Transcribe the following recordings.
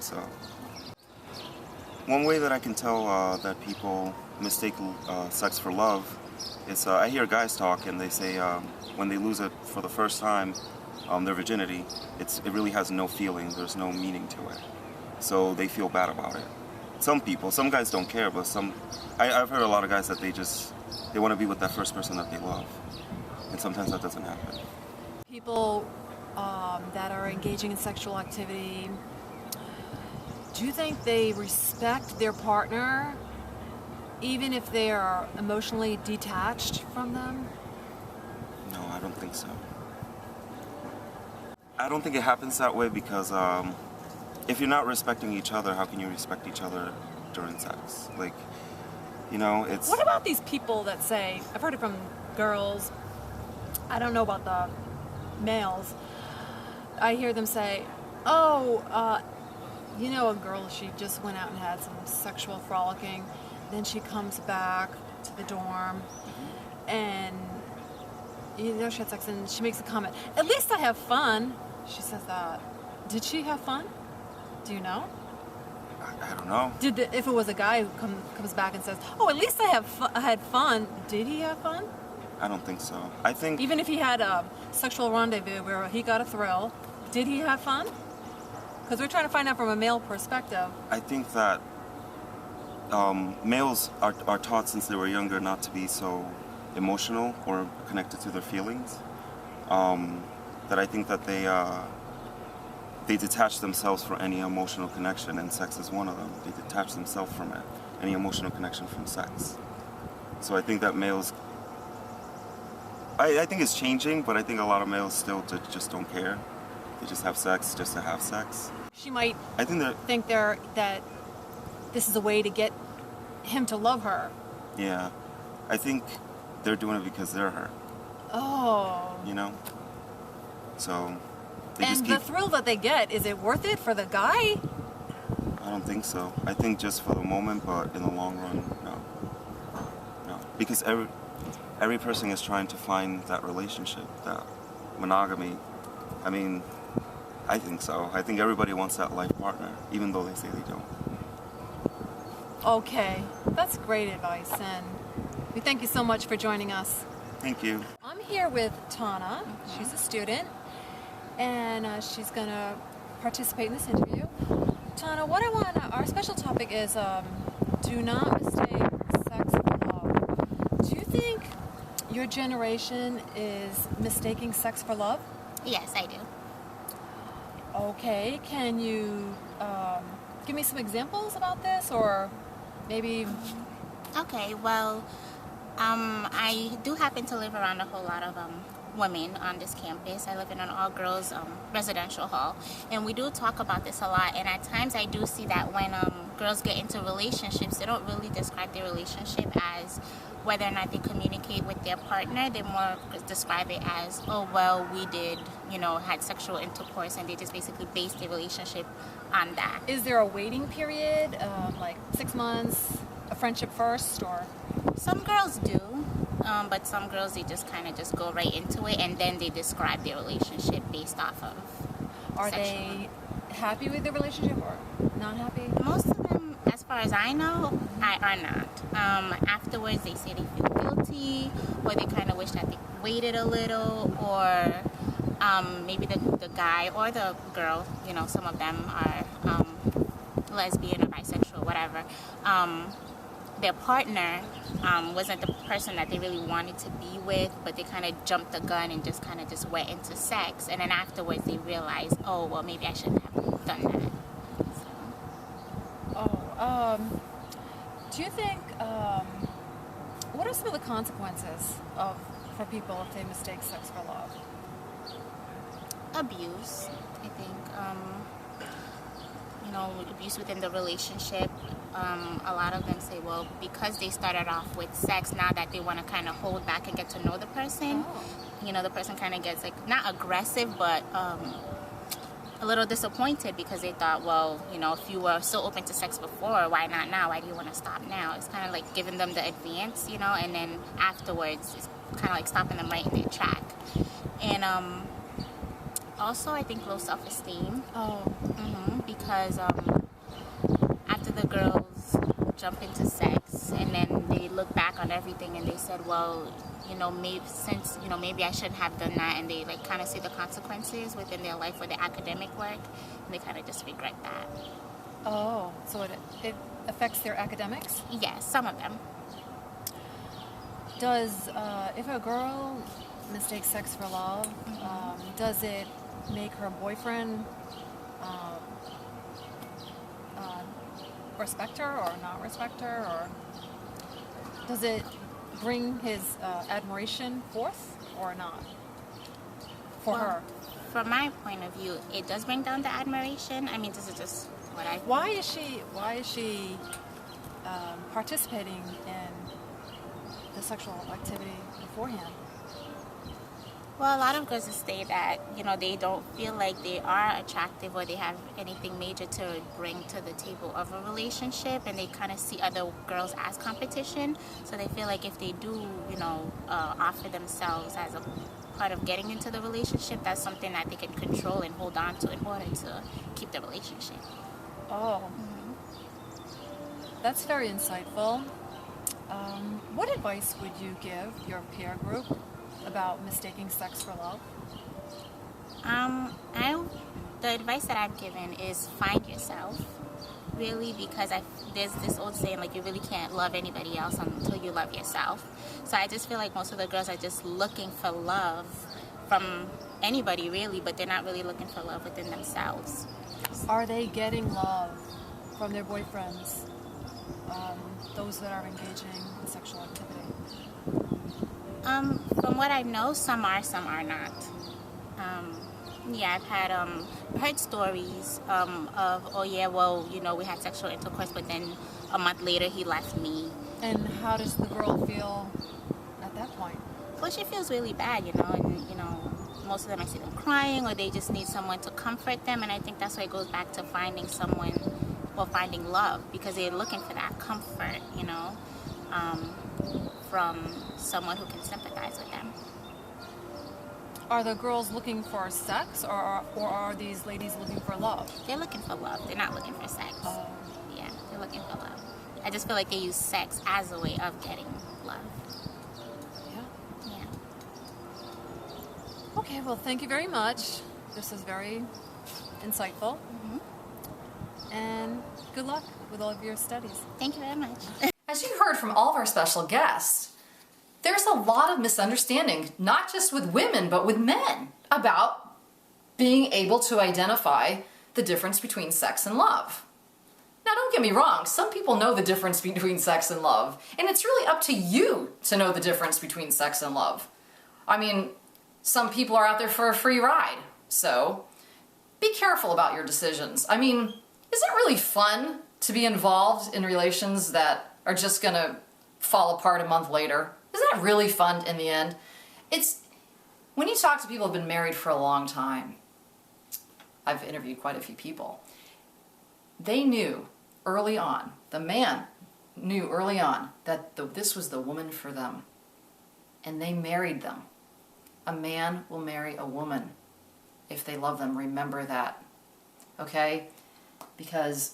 So one way that I can tell that people mistake sex for love is I hear guys talk and they say when they lose it for the first time, their virginity, it really has no feeling, there's no meaning to it. So they feel bad about it. Some guys don't care, but I've heard a lot of guys that they want to be with that first person that they love. And sometimes that doesn't happen. People that are engaging in sexual activity, do you think they respect their partner even if they are emotionally detached from them? No, I don't think so. I don't think it happens that way because if you're not respecting each other, how can you respect each other during sex? Like, you know, it's... What about these people that say, I've heard it from girls, I don't know about the males, I hear them say, oh, you know, a girl, she just went out and had some sexual frolicking, then she comes back to the dorm, and, you know, she had sex, and she makes a comment, at least I have fun. She says that. Did she have fun? Do you know? I don't know. If it was a guy who comes back and says, oh, at least I had fun, did he have fun? I don't think so. I think... Even if he had a sexual rendezvous where he got a thrill, did he have fun? Because we're trying to find out from a male perspective. I think that males are taught since they were younger not to be so emotional or connected to their feelings. That I think that they detach themselves from any emotional connection, and sex is one of them. They detach themselves from it, any emotional connection from sex. So I think that males... I think it's changing, but I think a lot of males still just don't care. They just have sex just to have sex. She might think that this is a way to get him to love her. Yeah. I think they're doing it because they're hurt. Oh. You know? So... the thrill that they get, is it worth it for the guy? I don't think so. I think just for the moment, but in the long run, no. No. Because every person is trying to find that relationship, that monogamy. I mean, I think so. I think everybody wants that life partner, even though they say they don't. Okay. That's great advice, and we thank you so much for joining us. Thank you. I'm here with Tana. She's a student, and she's going to participate in this interview. Tana, our special topic is do not mistake sex for love. Do you think your generation is mistaking sex for love? Yes, I do. Okay, can you give me some examples about this, or maybe... Okay, well, I do happen to live around a whole lot of women on this campus. I live in an all-girls residential hall, and we do talk about this a lot, and at times I do see that when girls get into relationships, they don't really describe their relationship as whether or not they communicate with their partner. They more describe it as, oh, well, we did, had sexual intercourse, and they just basically base their relationship on that. Is there a waiting period, like 6 months, a friendship first, or? Some girls do, but some girls, they just kind of just go right into it, and then they describe their relationship based off of Are they happy with their relationship or not happy? Most of them, as far as I know, are not. Afterwards, they say they feel guilty, or they kind of wish that they waited a little, or maybe the guy or the girl, some of them are lesbian or bisexual, whatever. Their partner wasn't the person that they really wanted to be with, but they kind of jumped the gun and just kind of just went into sex, and then afterwards they realized, oh, well, maybe I shouldn't have done that. Do you think, what are some of the consequences for people if they mistake sex for love? Abuse, I think. Abuse within the relationship. A lot of them say, well, because they started off with sex, now that they want to kind of hold back and get to know the person, the person kind of gets, not aggressive, but a little disappointed because they thought, well, if you were so open to sex before, why not now? Why do you want to stop now? It's kind of like giving them the advance, and then afterwards it's kind of like stopping them right in their track. And Also, I think low self-esteem. Oh, Because after the girls jump into sex and then they look back on everything and they said, well, maybe I shouldn't have done that, and they like kind of see the consequences within their life or their academic work, and they kind of just regret that. oh, so it affects their academics? Yes, some of them. Does, if a girl mistakes sex for love, does it make her boyfriend respect her or not respect her, or does it bring his admiration forth or not for her? From my point of view, it does bring down the admiration. I mean, this is just what I. Why is she participating in the sexual activity beforehand? Well, a lot of girls say that, they don't feel like they are attractive or they have anything major to bring to the table of a relationship, and they kind of see other girls as competition. So they feel like if they do, offer themselves as a part of getting into the relationship, that's something that they can control and hold on to in order to keep the relationship. Oh, that's very insightful. What advice would you give your peer group about mistaking sex for love? The advice that I've given is find yourself, really, because there's this old saying, like, you really can't love anybody else until you love yourself. So I just feel like most of the girls are just looking for love from anybody, really, but they're not really looking for love within themselves. Are they getting love from their boyfriends, those that are engaging in sexual activity? From what I know, some are not. I've heard stories of, we had sexual intercourse, but then a month later he left me. And how does the girl feel at that point? Well, she feels really bad, and, most of them I see them crying, or they just need someone to comfort them, and I think that's why it goes back to finding someone, or finding love, because they're looking for that comfort, from someone who can sympathize with them. Are the girls looking for sex, or are these ladies looking for love? They're looking for love. They're not looking for sex. Yeah, they're looking for love. I just feel like they use sex as a way of getting love. Yeah. Yeah. Okay, well, thank you very much. This is very insightful. And good luck with all of your studies. Thank you very much. As you heard from all of our special guests, there's a lot of misunderstanding, not just with women, but with men, about being able to identify the difference between sex and love. Now, don't get me wrong, some people know the difference between sex and love, and it's really up to you to know the difference between sex and love. I mean, some people are out there for a free ride, so be careful about your decisions. I mean, is it really fun to be involved in relations that are just gonna fall apart a month later? Is that really fun in the end? When you talk to people who've been married for a long time, I've interviewed quite a few people, they knew early on, the man knew early on that this was the woman for them, and they married them. A man will marry a woman if they love them. Remember that, okay? Because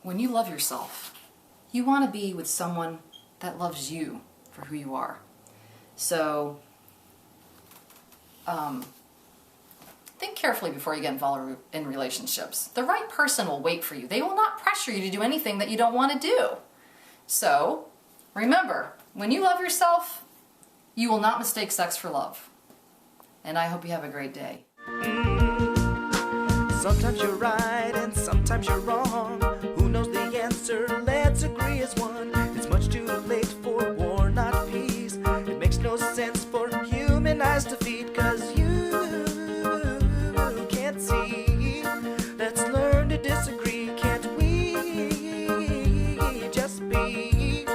when you love yourself, you want to be with someone that loves you for who you are. So, think carefully before you get involved in relationships. The right person will wait for you. They will not pressure you to do anything that you don't want to do. So, remember, when you love yourself, you will not mistake sex for love. And I hope you have a great day. Sometimes you're right and sometimes you're wrong. Who knows the answer? Let's agree as one. It's much too late for war, not peace. It makes no sense for human eyes to feed, 'cause you can't see. Let's learn to disagree, can't we? Just be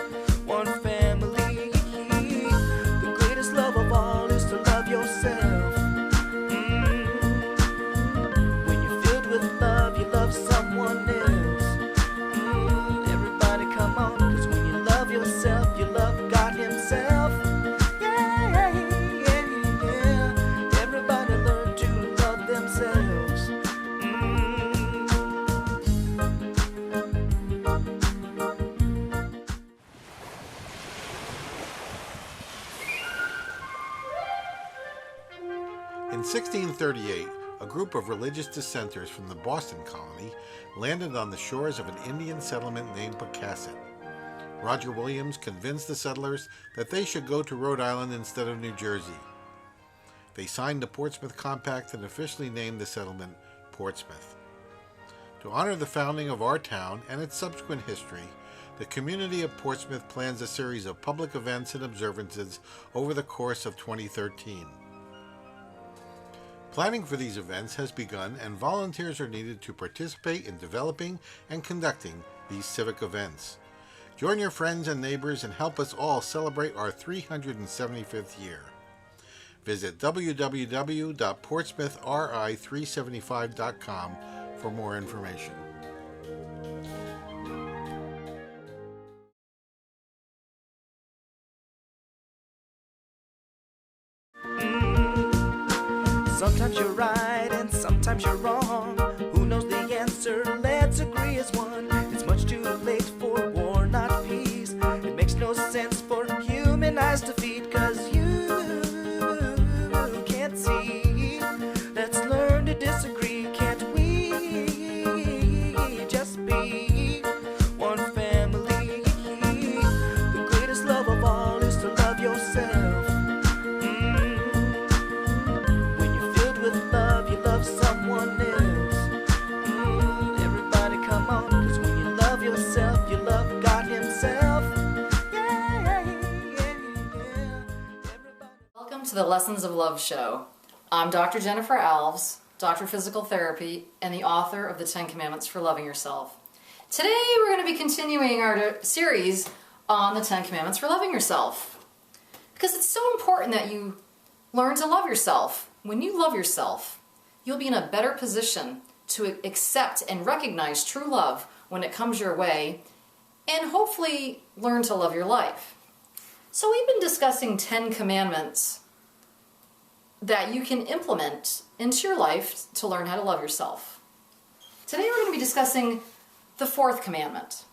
one family. The greatest love of all is to love yourself. When you're filled with love, you love someone else. Everybody come on, 'cause when you love yourself, you love God himself. Yeah, yeah, yeah. 1638, a group of religious dissenters from the Boston colony landed on the shores of an Indian settlement named Pocasset. Roger Williams convinced the settlers that they should go to Rhode Island instead of New Jersey. They signed the Portsmouth Compact and officially named the settlement Portsmouth. To honor the founding of our town and its subsequent history, the community of Portsmouth plans a series of public events and observances over the course of 2013. Planning for these events has begun, and volunteers are needed to participate in developing and conducting these civic events. Join your friends and neighbors and help us all celebrate our 375th year. Visit www.portsmouthri375.com for more information. Sometimes you're right and sometimes you're wrong. Who knows the answer? Let's agree as one. It's much too late for war, not peace. It makes no sense for human eyes to feed, 'cause you can't see. Let's learn to disagree, can't we? Just be one family. The greatest love of all is to love yourself. When you're filled with love, you love someone else. Everybody come on, 'cause when you love yourself, you love God himself. Everybody. Welcome to the Lessons of Love show. I'm Dr. Jennifer Alves, Doctor of Physical Therapy, and the author of the 10 Commandments for Loving Yourself. Today we're going to be continuing our series on the 10 Commandments for Loving Yourself, because it's so important that you learn to love yourself. When you love yourself, you'll be in a better position to accept and recognize true love when it comes your way, and hopefully learn to love your life. So we've been discussing 10 commandments that you can implement into your life to learn how to love yourself. Today we're going to be discussing the 4th commandment,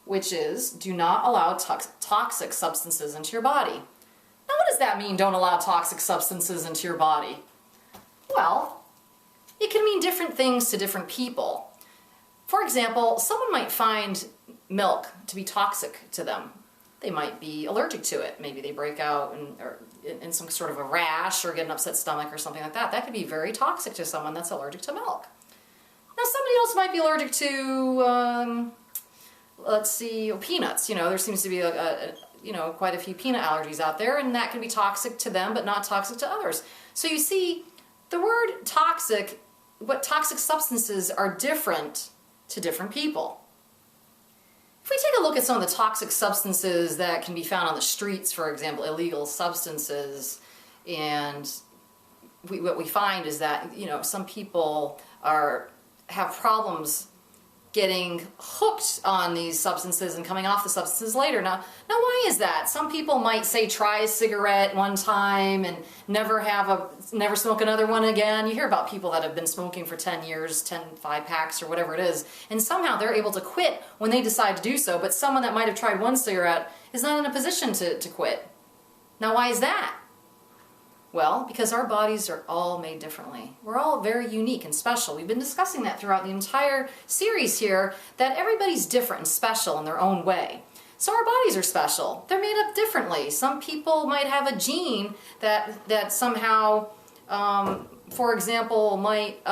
which is do not allow toxic substances into your body. Now, what does that mean, don't allow toxic substances into your body? Well, it can mean different things to different people. For example, someone might find milk to be toxic to them. They might be allergic to it. Maybe they break out in some sort of a rash or get an upset stomach or something like that. That could be very toxic to someone that's allergic to milk. Now, somebody else might be allergic to, peanuts. There seems to be quite a few peanut allergies out there, and that can be toxic to them, but not toxic to others. So you see, the word toxic, what toxic substances are different to different people. If we take a look at some of the toxic substances that can be found on the streets, for example, illegal substances, and what we find is that, some people have problems getting hooked on these substances and coming off the substances later. Now why is that? Some people might say try a cigarette one time and never smoke another one again. You hear about people that have been smoking for 10 years, 5 packs or whatever it is, and somehow they're able to quit when they decide to do so, but someone that might have tried one cigarette is not in a position to quit. Now why is that? Well, because our bodies are all made differently. We're all very unique and special. We've been discussing that throughout the entire series here, that everybody's different and special in their own way. So our bodies are special. They're made up differently. Some people might have a gene that somehow, for example, might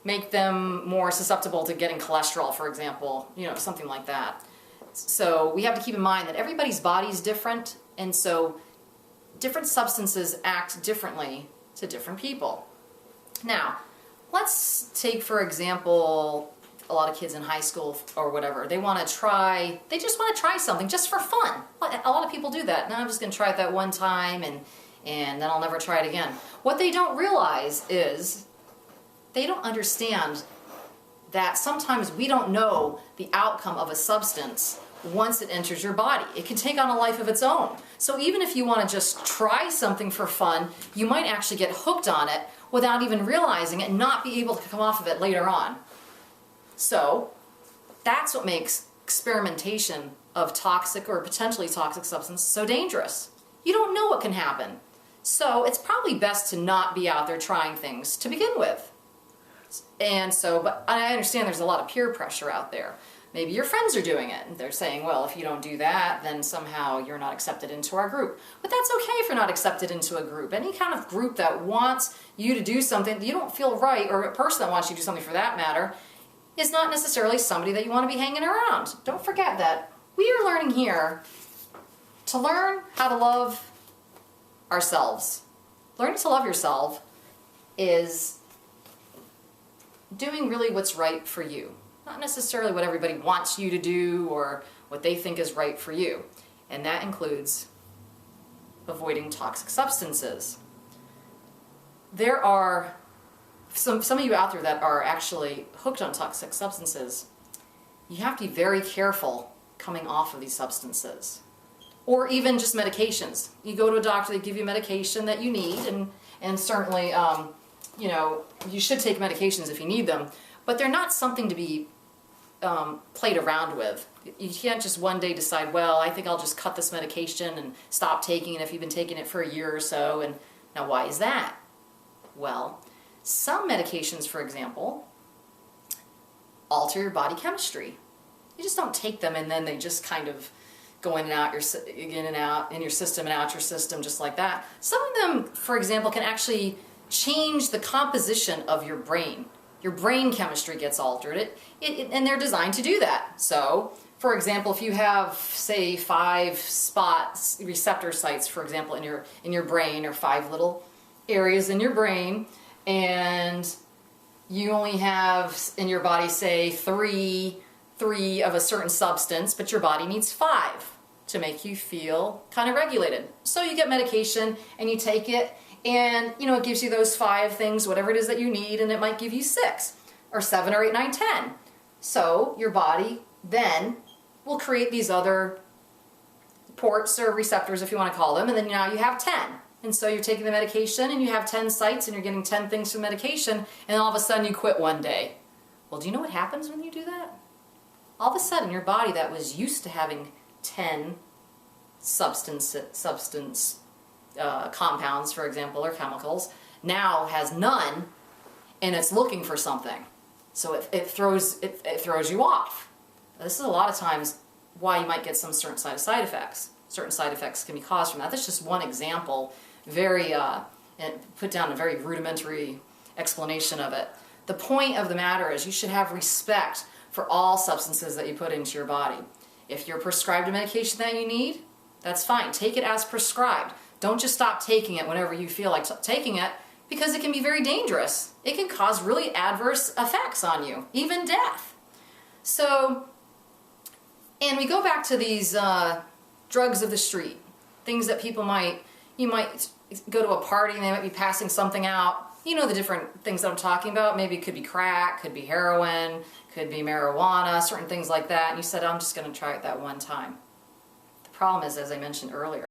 make them more susceptible to getting cholesterol, for example, something like that. So we have to keep in mind that everybody's body is different, and so different substances act differently to different people. Now, let's take, for example, a lot of kids in high school or whatever. They just want to try something just for fun. A lot of people do that. Now I'm just going to try it that one time and then I'll never try it again. What they don't realize is they don't understand that sometimes we don't know the outcome of a substance once it enters your body. It can take on a life of its own. So even if you want to just try something for fun, you might actually get hooked on it without even realizing it and not be able to come off of it later on. So that's what makes experimentation of toxic or potentially toxic substance so dangerous. You don't know what can happen. So it's probably best to not be out there trying things to begin with. And so, but I understand there's a lot of peer pressure out there. Maybe your friends are doing it, and they're saying, well, if you don't do that, then somehow you're not accepted into our group. But that's okay if you're not accepted into a group. Any kind of group that wants you to do something that you don't feel right, or a person that wants you to do something for that matter, is not necessarily somebody that you want to be hanging around. Don't forget that we are learning here to learn how to love ourselves. Learning to love yourself is doing really what's right for you. Not necessarily what everybody wants you to do or what they think is right for you. And that includes avoiding toxic substances. There are some of you out there that are actually hooked on toxic substances. You have to be very careful coming off of these substances. Or even just medications. You go to a doctor, they give you medication that you need, and certainly, you know, you should take medications if you need them, but they're not something to be played around with. You can't just one day decide, well, I think I'll just cut this medication and stop taking it if you've been taking it for a year or so. And now, why is that? Well, some medications, for example, alter your body chemistry. You just don't take them and then they just kind of go in and out, in and out, in your system and out your system just like that. Some of them, for example, can actually change the composition of your brain. Your brain chemistry gets altered, and they're designed to do that. So, for example, if you have, say, 5 spots, receptor sites, for example, in your brain, or 5 little areas in your brain, and you only have in your body, say, three of a certain substance, but your body needs 5 to make you feel kind of regulated. So you get medication and you take it, and you know it gives you those 5 things, whatever it is that you need, and it might give you 6 or 7 or 8, 9, 10. So your body then will create these other ports or receptors, if you want to call them, and then now you have 10. And so you're taking the medication and you have 10 sites and you're getting 10 things from medication, and then all of a sudden you quit one day. Well, do you know what happens when you do that? All of a sudden your body that was used to having 10 substance compounds, for example, or chemicals, now has none, and it's looking for something. So it throws you off. This is a lot of times why you might get some certain side effects. Certain side effects can be caused from that. That's just one example, and put down a very rudimentary explanation of it. The point of the matter is you should have respect for all substances that you put into your body. If you're prescribed a medication that you need, that's fine. Take it as prescribed. Don't just stop taking it whenever you feel like taking it, because it can be very dangerous. It can cause really adverse effects on you, even death. So, and we go back to these drugs of the street, things that you might go to a party and they might be passing something out. You know the different things that I'm talking about. Maybe it could be crack, could be heroin, could be marijuana, certain things like that. And you said, I'm just going to try it that one time. The problem is, as I mentioned earlier,